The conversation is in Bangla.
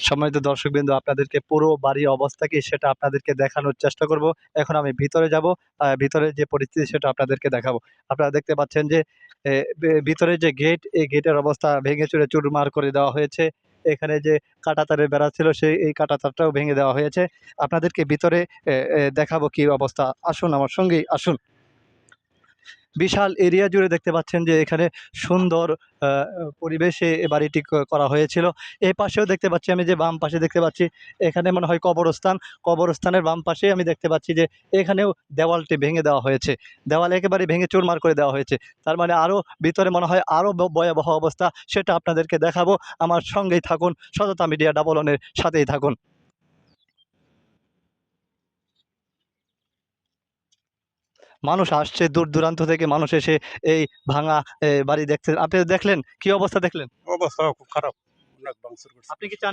সম্মানিত দর্শকবৃন্দ, আপনাদেরকে পুরো বাড়ির অবস্থা কি সেটা আপনাদেরকে দেখানোর চেষ্টা করব। এখন আমি ভিতরে যাব, ভিতরে যে পরিস্থিতি সেটা আপনাদেরকে দেখাবো। আপনারা দেখতে পাচ্ছেন যে ভিতরে যে গেট, এই গেটের অবস্থা ভেঙে চুরে চুরমার করে দেওয়া হয়েছে। এখানে যে কাঁটাতারের বেড়া ছিল এই কাঁটাতারটাও ভেঙে দেওয়া হয়েছে। আপনাদেরকে ভিতরে দেখাবো কি অবস্থা। আসুন আমার সঙ্গেই আসুন। বিশাল এরিয়া জুড়ে দেখতে পাচ্ছেন যে এখানে সুন্দর পরিবেশে এ বাড়িটি করা হয়েছিল। এই পাশেও দেখতে পাচ্ছি আমি, যে বাম পাশে দেখতে পাচ্ছি এখানে মনে হয় কবরস্থান। কবরস্থানের বাম পাশে আমি দেখতে পাচ্ছি যে এখানেও দেওয়ালটি ভেঙে দেওয়া হয়েছে। দেওয়াল একেবারে ভেঙে চুরমার করে দেওয়া হয়েছে। তার মানে আরও ভিতরে মনে হয় আরও ভয়াবহ অবস্থা, সেটা আপনাদেরকে দেখাবো। আমার সঙ্গেই থাকুন, সততা মিডিয়া ডাবল ওয়ানের সাথেই থাকুন। মানুষ আসছে দূর দূরান্ত থেকে, মানুষ এসে এই ভাঙা বাড়ি দেখতে। আপনি দেখলেন কি অবস্থা দেখলেন? অবস্থা খুব খারাপ, অনেক ভাঙচুর করছে। আপনি কি চান